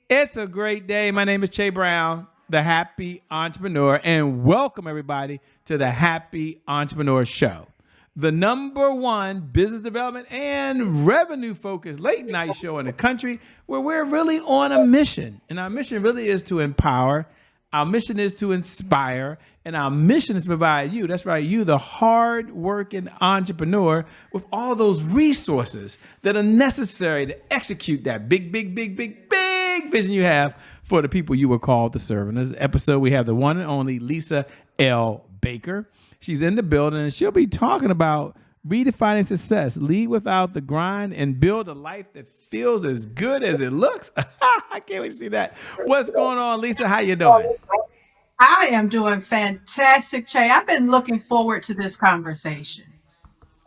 It's a great day. My name is Che Brown, the Happy Entrepreneur, and welcome everybody to the Happy Entrepreneur Show, the number one business development and revenue focused late night show in the country where we're really on a mission. And our mission really is to empower, our mission is to inspire, and our mission is to provide you, that's right, you, the hard working entrepreneur, with all those resources that are necessary to execute that big vision you have for the people you were called to serve. In this episode, we have the one and only Lisa L. Baker. She's in the building, and she'll be talking about redefining success, lead without the grind, and build a life that feels as good as it looks. I can't wait to see that. What's going on, Lisa? How you doing? I am doing fantastic, Che. I've been looking forward to this conversation.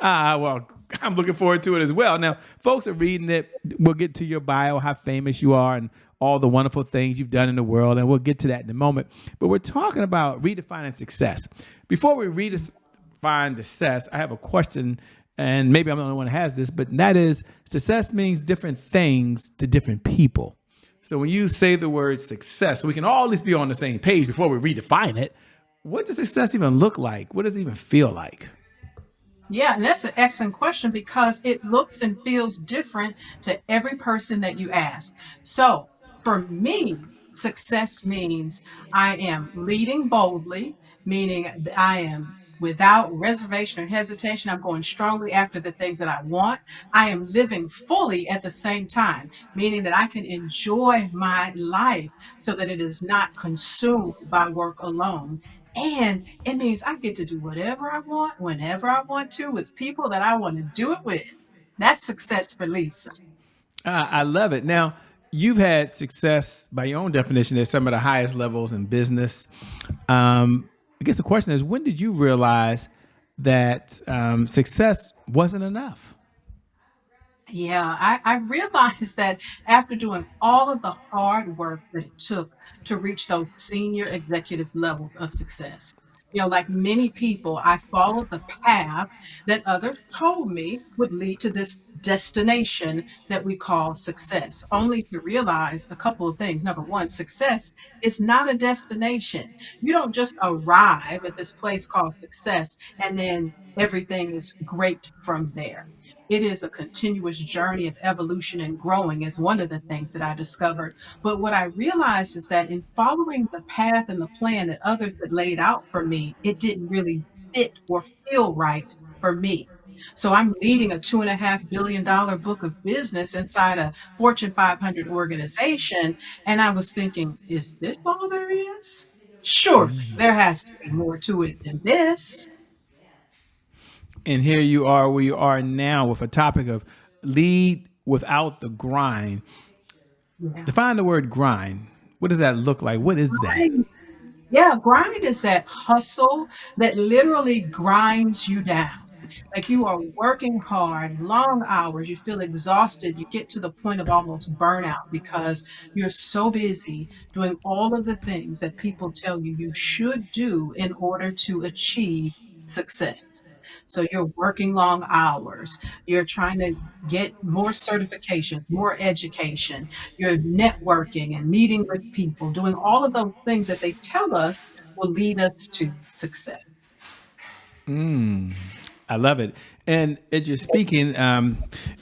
Well, I'm looking forward to it as well. Now, folks are reading it. We'll get to your bio, how famous you are, and all the wonderful things you've done in the world, and we'll get to that in a moment. But we're talking about redefining success. Before we redefine success, I have a question, and maybe I'm the only one that has this, but that is success means different things to different people. So when you say the word success, so we can all at least be on the same page before we redefine it, what does success even look like? What does it even feel like? Yeah, and that's an excellent question because it looks and feels different to every person that you ask. So for me, success means I am leading boldly, meaning that I am without reservation or hesitation. I'm going strongly after the things that I want. I am living fully at the same time, meaning that I can enjoy my life so that it is not consumed by work alone. And it means I get to do whatever I want, whenever I want to, with people that I want to do it with. That's success for Lisa. I love it. Now, you've had success by your own definition at some of the highest levels in business. I guess the question is, when did you realize that success wasn't enough? Yeah, I realized that after doing all of the hard work that it took to reach those senior executive levels of success, like many people, I followed the path that others told me would lead to this destination that we call success, only to realize a couple of things. Number one, success is not a destination. You don't just arrive at this place called success and then everything is great from there. It is a continuous journey of evolution and growing, is one of the things that I discovered. But what I realized is that in following the path and the plan that others had laid out for me, it didn't really fit or feel right for me. So I'm leading a $2.5 billion book of business inside a Fortune 500 organization. And I was thinking, is this all there is? Surely there has to be more to it than this. And here you are where you are now with a topic of lead without the grind. Yeah. Define the word grind. What does that look like? What is that? Right. Yeah, grind is that hustle that literally grinds you down. Like you are working hard, long hours, you feel exhausted, you get to the point of almost burnout because you're so busy doing all of the things that people tell you you should do in order to achieve success. So you're working long hours, you're trying to get more certifications, more education, you're networking and meeting with people, doing all of those things that they tell us will lead us to success. I love it. And as you're speaking, ladies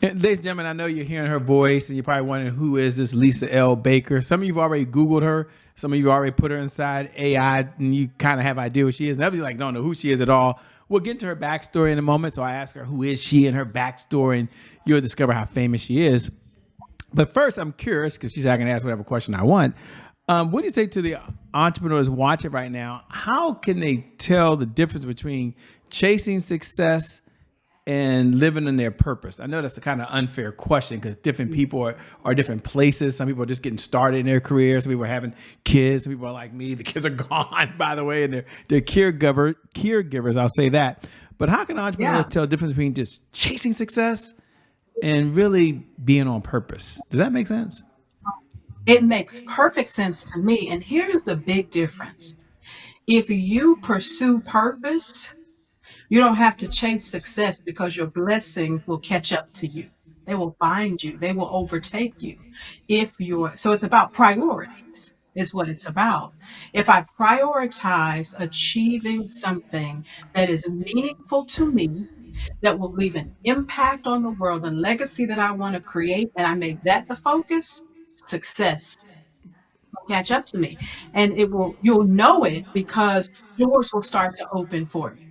and gentlemen, I know you're hearing her voice and you're probably wondering who is this Lisa L. Baker. Some of you have already Googled her. Some of you already put her inside AI and you kind of have idea who she is. And others like don't know who she is at all. We'll get into her backstory in a moment. So I ask her who is she and her backstory, and you'll discover how famous she is. But first, I'm curious because she's not going to ask whatever question I want. What do you say to the entrepreneurs watching right now? How can they tell the difference between chasing success and living in their purpose? I know that's a kind of unfair question because different people are different places. Some people are just getting started in their careers. Some people are having kids. Some people are like me. The kids are gone, by the way, and they're caregivers. I'll say that. But how can entrepreneurs Yeah. tell the difference between just chasing success and really being on purpose? Does that make sense? It makes perfect sense to me. And here's the big difference. If you pursue purpose, you don't have to chase success because your blessings will catch up to you. They will find you. They will overtake you if you're so it's about priorities is what it's about. If I prioritize achieving something that is meaningful to me, that will leave an impact on the world, the legacy that I want to create, and I make that the focus, success will catch up to me. And you'll know it because doors will start to open for you.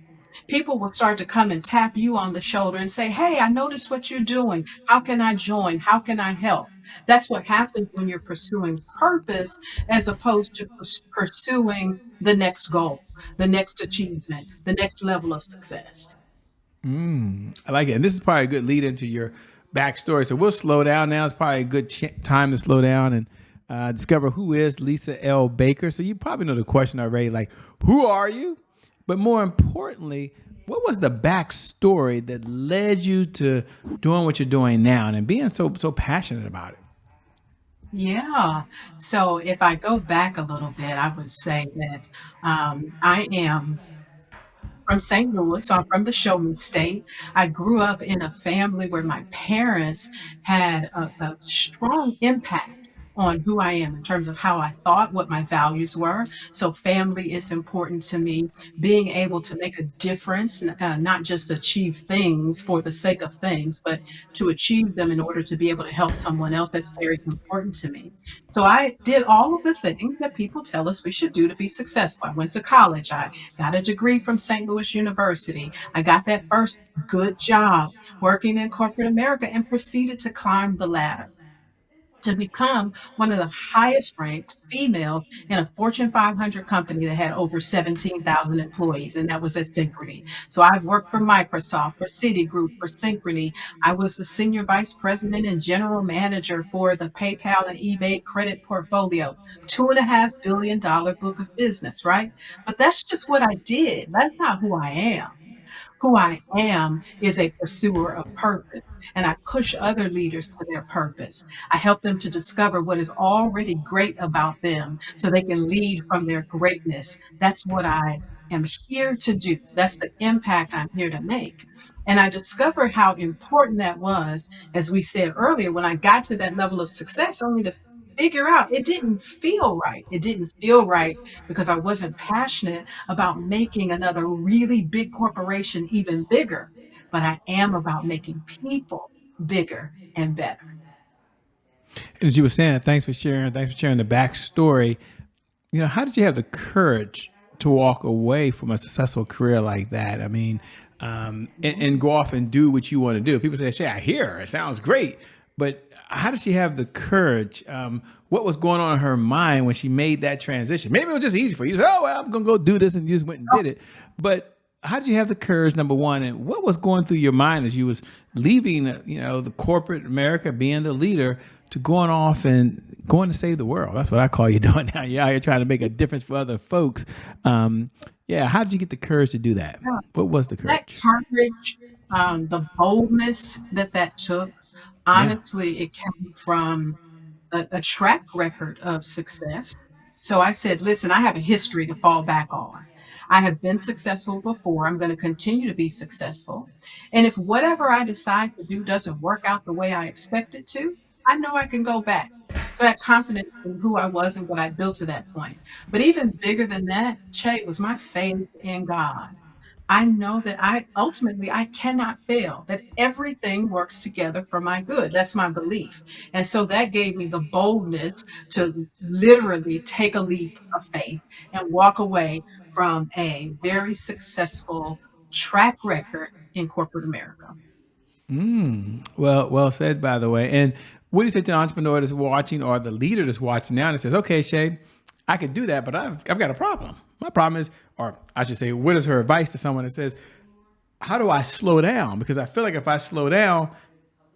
People will start to come and tap you on the shoulder and say, "Hey, I noticed what you're doing. How can I join? How can I help?" That's what happens when you're pursuing purpose as opposed to pursuing the next goal, the next achievement, the next level of success. I like it. And this is probably a good lead into your backstory. So we'll slow down now. It's probably a good time to slow down and discover who is Lisa L. Baker. So you probably know the question already, like, who are you? But more importantly, what was the backstory that led you to doing what you're doing now and being so passionate about it? Yeah. So if I go back a little bit, I would say that I am from St. Louis, so I'm from the Show Me State. I grew up in a family where my parents had a strong impact on who I am in terms of how I thought, what my values were. So family is important to me. Being able to make a difference, not just achieve things for the sake of things, but to achieve them in order to be able to help someone else, that's very important to me. So I did all of the things that people tell us we should do to be successful. I went to college. I got a degree from St. Louis University. I got that first good job working in corporate America and proceeded to climb the ladder to become one of the highest ranked females in a Fortune 500 company that had over 17,000 employees, and that was at Synchrony. So I worked for Microsoft, for Citigroup, for Synchrony. I was the senior vice president and general manager for the PayPal and eBay credit portfolios, $2.5 billion book of business, right? But that's just what I did. That's not who I am. Who I am is a pursuer of purpose, and I push other leaders to their purpose. I help them to discover what is already great about them so they can lead from their greatness. That's what I am here to do. That's the impact I'm here to make. And I discovered how important that was, as we said earlier, when I got to that level of success, only to figure out it didn't feel right. It didn't feel right because I wasn't passionate about making another really big corporation even bigger, but I am about making people bigger and better. And as you were saying, thanks for sharing. Thanks for sharing the backstory. How did you have the courage to walk away from a successful career like that? I mean, and go off and do what you want to do. People say, "Shay, I hear it sounds great," but how did she have the courage? What was going on in her mind when she made that transition? Maybe it was just easy for you. You said, "Oh, well, I'm gonna go do this," and you just went and did it. But how did you have the courage? Number one, and what was going through your mind as you was leaving, the corporate America, being the leader, to going off and going to save the world? That's what I call you doing now. You're out here trying to make a difference for other folks. Yeah, how did you get the courage to do that? Yeah. What was the That courage? courage, the boldness that took, Yeah. honestly, it came from a track record of success. So I said, listen, I have a history to fall back on. I have been successful before. I'm going to continue to be successful. And if whatever I decide to do doesn't work out the way I expect it to, I know I can go back. So I had confidence in who I was and what I built to that point. But even bigger than that, Che, was my faith in God. I know that I cannot fail, that everything works together for my good. That's my belief. And so that gave me the boldness to literally take a leap of faith and walk away from a very successful track record in corporate America. Well said, by the way. And what do you say to an entrepreneur that's watching or the leader that's watching now and says, "Okay, Shay, I could do that, but I've got a problem. My problem is," or I should say, what is her advice to someone that says, "How do I slow down? Because I feel like if I slow down,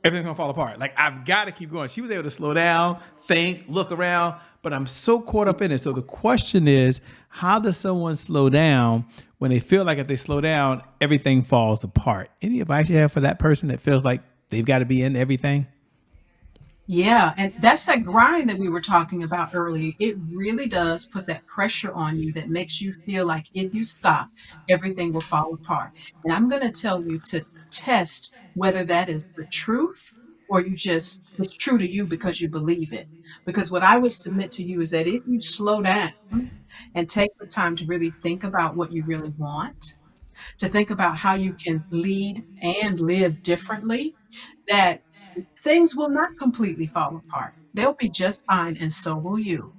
everything's gonna fall apart. Like I've got to keep going." She was able to slow down, think, look around, but I'm so caught up in it. So the question is, how does someone slow down when they feel like if they slow down, everything falls apart? Any advice you have for that person that feels like they've got to be in everything? Yeah, and that's that grind that we were talking about earlier. It really does put that pressure on you that makes you feel like if you stop, everything will fall apart. And I'm going to tell you to test whether that is the truth or you just it's true to you because you believe it. Because what I would submit to you is that if you slow down and take the time to really think about what you really want, to think about how you can lead and live differently, that things will not completely fall apart. They'll be just fine, and so will you.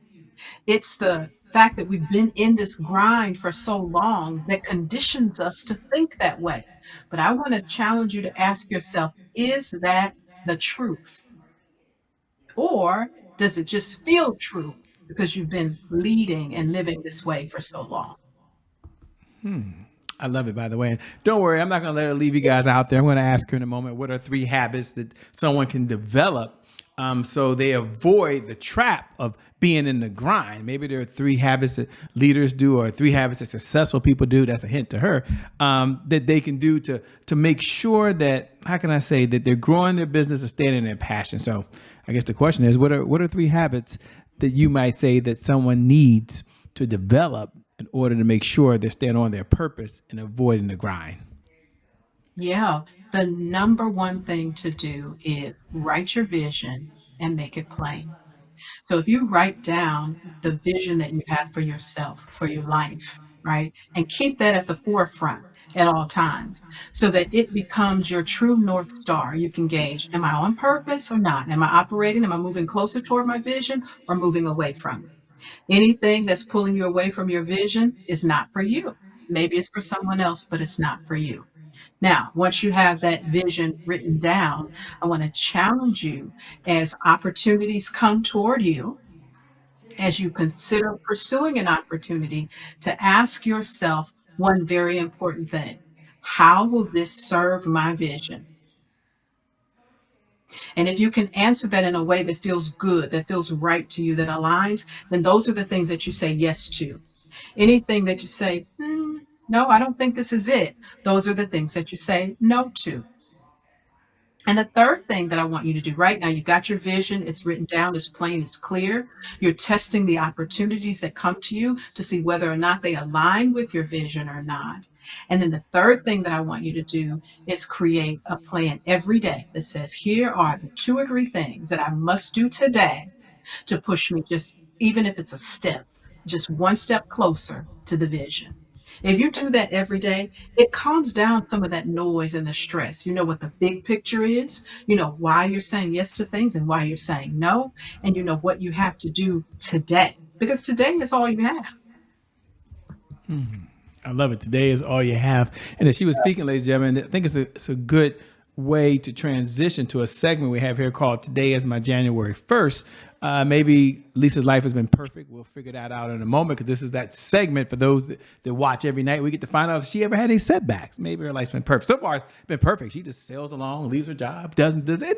It's the fact that we've been in this grind for so long that conditions us to think that way. But I want to challenge you to ask yourself, is that the truth? Or does it just feel true because you've been leading and living this way for so long? I love it, by the way. And don't worry, I'm not going to let her leave you guys out there. I'm going to ask her in a moment what are 3 habits that someone can develop so they avoid the trap of being in the grind. Maybe there are 3 habits that leaders do or 3 habits that successful people do. That's a hint to her that they can do to make sure that, how can I say, that they're growing their business and staying in their passion. So I guess the question is, what are 3 habits that you might say that someone needs to develop in order to make sure they're staying on their purpose and avoiding the grind? Yeah, the number one thing to do is write your vision and make it plain. So if you write down the vision that you have for yourself, for your life, right? And keep that at the forefront at all times so that it becomes your true North Star. You can gauge, am I on purpose or not? Am I operating? Am I moving closer toward my vision or moving away from it? Anything that's pulling you away from your vision is not for you. Maybe it's for someone else, but it's not for you. Now, once you have that vision written down, I want to challenge you as opportunities come toward you, as you consider pursuing an opportunity, to ask yourself one very important thing. How will this serve my vision? And if you can answer that in a way that feels good, that feels right to you, that aligns, then those are the things that you say yes to. Anything that you say, no, I don't think this is it, those are the things that you say no to. And the third thing that I want you to do right now, you got your vision, it's written down, it's plain, it's clear. You're testing the opportunities that come to you to see whether or not they align with your vision or not. And then the third thing that I want you to do is create a plan every day that says, here are the 2 or 3 things that I must do today to push me just, even if it's a step, just one step closer to the vision. If you do that every day, it calms down some of that noise and the stress. You know what the big picture is, you know why you're saying yes to things and why you're saying no, and you know what you have to do today because today is all you have. I love it. Today is all you have. And as she was speaking, ladies and gentlemen, I think it's a good way to transition to a segment we have here called Today is My January 1st. Maybe Lisa's life has been perfect. We'll figure that out in a moment because this is that segment for those that watch every night. We get to find out if she ever had any setbacks. Maybe her life's been perfect. So far, it's been perfect. She just sails along, leaves her job, doesn't does it.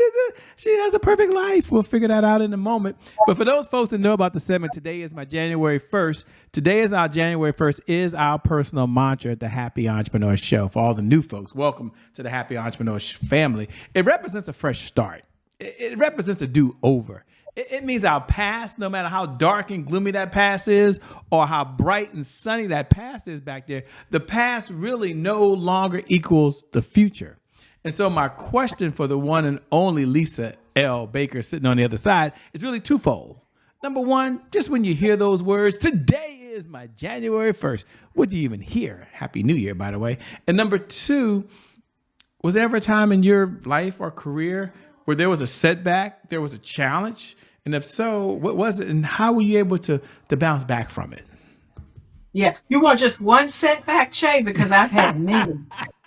She has a perfect life. We'll figure that out in a moment. But for those folks that know about the segment, today is my January 1st. Today is our January 1st is our personal mantra at the Happy Entrepreneur Show. For all the new folks, welcome to the Happy Entrepreneur family. It represents a fresh start. It represents a do-over. It means our past, no matter how dark and gloomy that past is or how bright and sunny that past is back there, the past really no longer equals the future. And so my question for the one and only Lisa L. Baker sitting on the other side is really twofold. Number one, just when you hear those words, today is my January 1st, what do you even hear? Happy New Year, by the way. And number two, was there ever a time in your life or career where there was a setback, there was a challenge? And if so, what was it? And how were you able to bounce back from it? Yeah, you want just one setback, Che, because I've had many.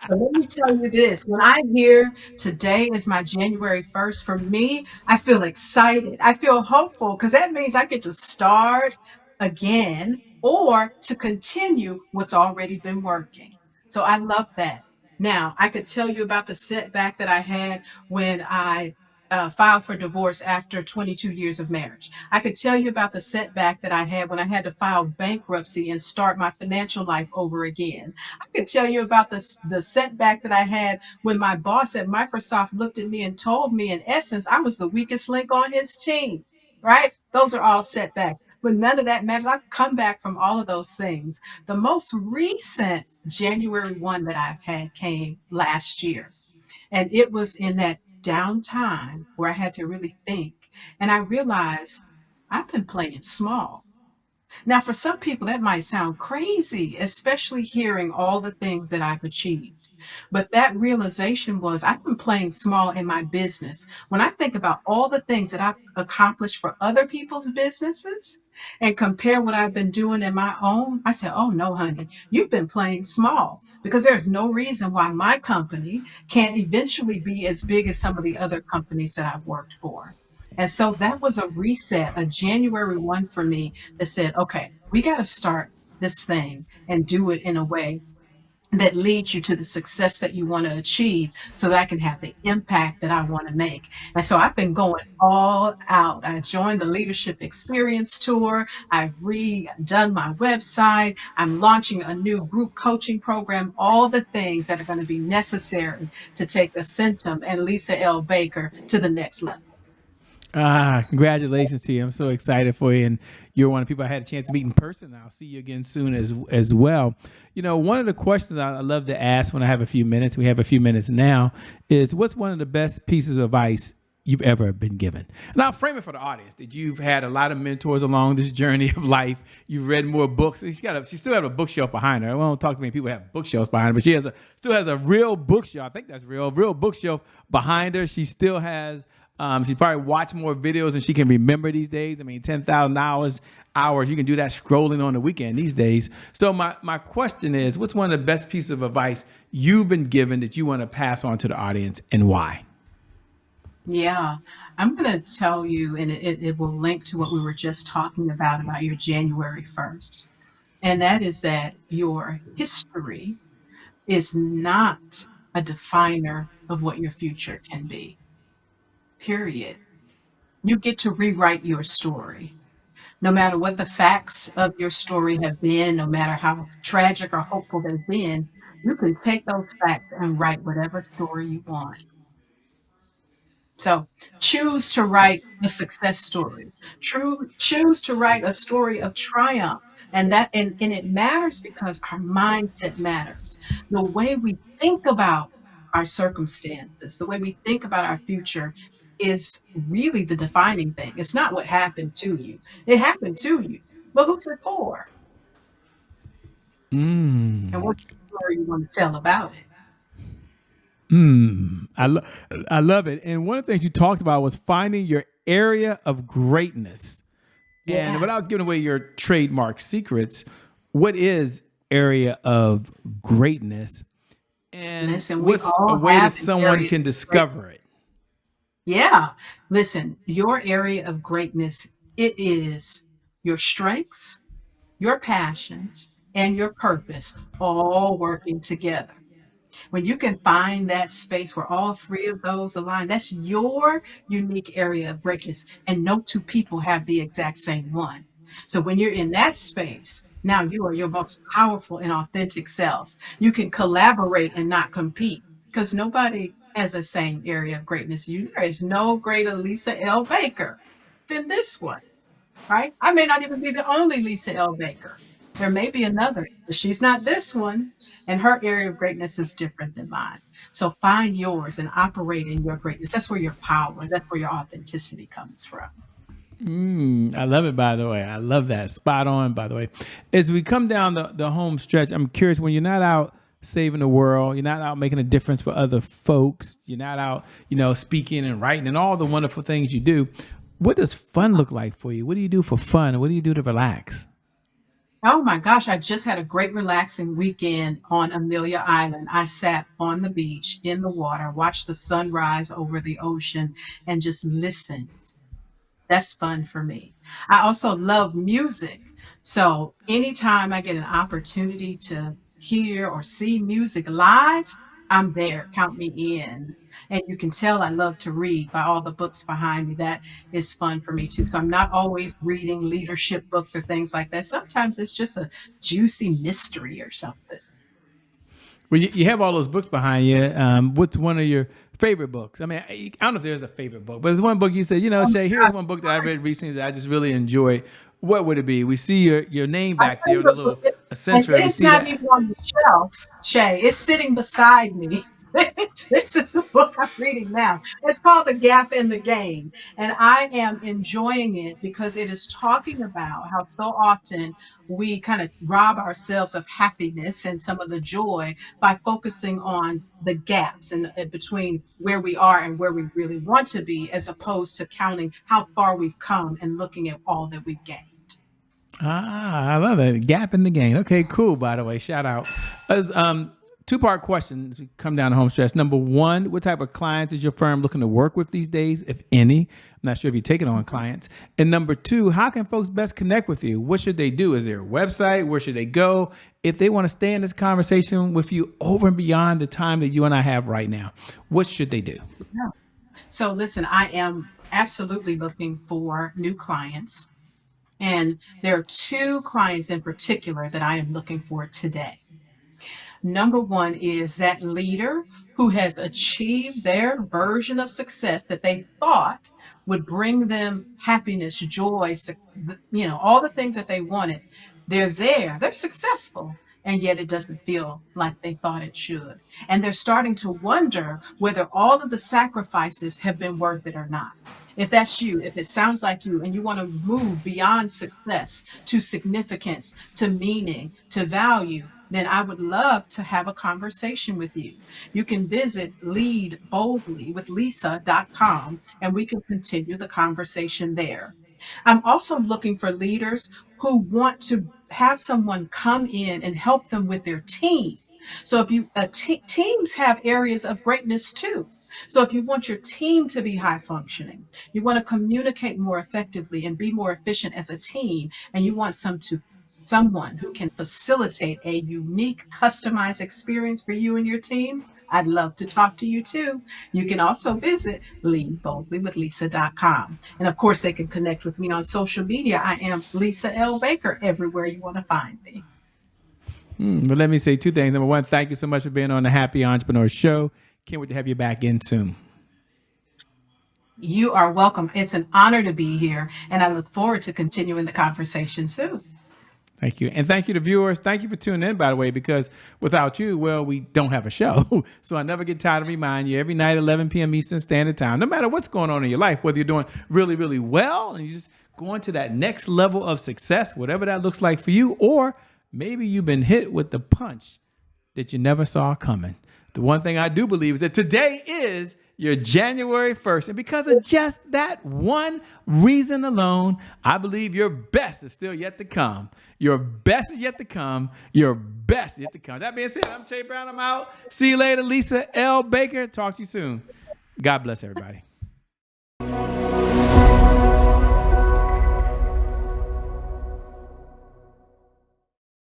So let me tell you this. When I hear today is my January 1st, for me, I feel excited. I feel hopeful because that means I get to start again or to continue what's already been working. So I love that. Now, I could tell you about the setback that I had when I filed for divorce after 22 years of marriage. I could tell you about the setback that I had when I had to file bankruptcy and start my financial life over again. I could tell you about the setback that I had when my boss at Microsoft looked at me and told me, in essence, I was the weakest link on his team, right? Those are all setbacks. But none of that matters. I've come back from all of those things. The most recent January 1 that I've had came last year. And it was in that downtime where I had to really think, and I realized I've been playing small. Now, for some people, that might sound crazy, especially hearing all the things that I've achieved. But that realization was I've been playing small in my business. When I think about all the things that I've accomplished for other people's businesses and compare what I've been doing in my own, I said, oh no, honey, you've been playing small because there's no reason why my company can't eventually be as big as some of the other companies that I've worked for. And so that was a reset, a January 1 for me that said, okay, we got to start this thing and do it in a way that leads you to the success that you want to achieve so that I can have the impact that I want to make. And so I've been going all out. I joined the Leadership Experience Tour. I've redone my website. I'm launching a new group coaching program, all the things that are going to be necessary to take Ascentim and Lisa L. Baker to the next level. Congratulations to you. I'm so excited for you. And you're one of the people I had a chance to meet in person. I'll see you again soon as well. You know, one of the questions I love to ask when I have a few minutes, we have a few minutes now, is what's one of the best pieces of advice you've ever been given? And I'll frame it for the audience that you've had a lot of mentors along this journey of life. You've read more books. She still has a bookshelf behind her. I don't talk to many people who have bookshelves behind her, but she still has a real bookshelf. I think that's real bookshelf behind her. She still has she's probably watched more videos than she can remember these days. I mean, 10,000 hours, you can do that scrolling on the weekend these days. So my question is, what's one of the best pieces of advice you've been given that you want to pass on to the audience and why? Yeah, I'm going to tell you, and it will link to what we were just talking about your January 1st. And that is that your history is not a definer of what your future can be, period. You get to rewrite your story. No matter what the facts of your story have been, no matter how tragic or hopeful they've been, you can take those facts and write whatever story you want. So choose to write a success story. Choose to write a story of triumph. And it matters because our mindset matters. The way we think about our circumstances, the way we think about our future is really the defining thing. It's not what happened to you. It happened to you. But who's it for? And Mm. what's the story you want to tell about it? I love it. And one of the things you talked about was finding your area of greatness. And Yeah. without giving away your trademark secrets, what is area of greatness? And Listen, we what's a all way that have an someone area can of greatness. discover it? Yeah. Listen, your area of greatness, it is your strengths, your passions, and your purpose all working together. When you can find that space where all three of those align, that's your unique area of greatness. And no two people have the exact same one. So when you're in that space, now you are your most powerful and authentic self. You can collaborate and not compete because nobody has the same area of greatness. There is no greater Lisa L. Baker than this one, right? I may not even be the only Lisa L. Baker. There may be another, but she's not this one. And her area of greatness is different than mine. So find yours and operate in your greatness. That's where your power, that's where your authenticity comes from. I love it, by the way. I love that. Spot on, by the way. As we come down the home stretch, I'm curious, when you're not out saving the world, you're not out making a difference for other folks, you're not out, speaking and writing and all the wonderful things you do, what does fun look like for you? What do you do for fun? What do you do to relax? Oh my gosh, I just had a great relaxing weekend on Amelia Island. I sat on the beach in the water, watched the sunrise over the ocean, and just listened. That's fun for me. I also love music. So anytime I get an opportunity to hear or see music live, I'm there. Count me in. And you can tell I love to read by all the books behind me. That is fun for me too. So I'm not always reading leadership books or things like that. Sometimes it's just a juicy mystery or something. Well, you have all those books behind you. What's one of your favorite books? I mean, I don't know if there's a favorite book, but there's one book you said, Oh Shay, my here's gosh. one book that I read recently that I just really enjoyed. What would it be? We see your name My back there in the favorite book, little and center. We it's see not that. even on the shelf, Shay. It's sitting beside me. This is the book I'm reading now. It's called The Gap in the Gain. And I am enjoying it because it is talking about how so often we kind of rob ourselves of happiness and some of the joy by focusing on the gaps and between where we are and where we really want to be, as opposed to counting how far we've come and looking at all that we've gained. Ah, I love that. Gap in the game. Okay, cool. By the way, shout out. As two-part questions, we come down to home stress. Number one, what type of clients is your firm looking to work with these days, if any? I'm not sure if you're taking on clients. And number two, how can folks best connect with you? What should they do? Is there a website? Where should they go if they want to stay in this conversation with you over and beyond the time that you and I have right now? What should they do? Yeah. So listen, I am absolutely looking for new clients. And there are two clients in particular that I am looking for today. Number one is that leader who has achieved their version of success that they thought would bring them happiness, joy, all the things that they wanted. They're there, they're successful, and yet it doesn't feel like they thought it should. And they're starting to wonder whether all of the sacrifices have been worth it or not. If that's you, if it sounds like you, and you want to move beyond success to significance, to meaning, to value, then I would love to have a conversation with you. You can visit leadboldlywithlisa.com and we can continue the conversation there. I'm also looking for leaders who want to have someone come in and help them with their team. So if you teams have areas of greatness too. So if you want your team to be high functioning, you want to communicate more effectively and be more efficient as a team, and you want someone who can facilitate a unique, customized experience for you and your team, I'd love to talk to you too. You can also visit leadboldlywithlisa.com. And of course, they can connect with me on social media. I am Lisa L. Baker everywhere you want to find me. But let me say two things. Number one, thank you so much for being on the Happy Entrepreneur Show. Can't wait to have you back in soon. You are welcome. It's an honor to be here, and I look forward to continuing the conversation soon. Thank you. And thank you to viewers. Thank you for tuning in, by the way, because without you, well, we don't have a show. So I never get tired of reminding you every night, 11 p.m. Eastern Standard Time, no matter what's going on in your life, whether you're doing really, really well and you're just going to that next level of success, whatever that looks like for you, or maybe you've been hit with the punch that you never saw coming. The one thing I do believe is that today is your January 1st. And because of just that one reason alone, I believe your best is still yet to come. Your best is yet to come. Your best is yet to come. That being said, I'm Che Brown. I'm out. See you later, Lisa L. Baker. Talk to you soon. God bless everybody.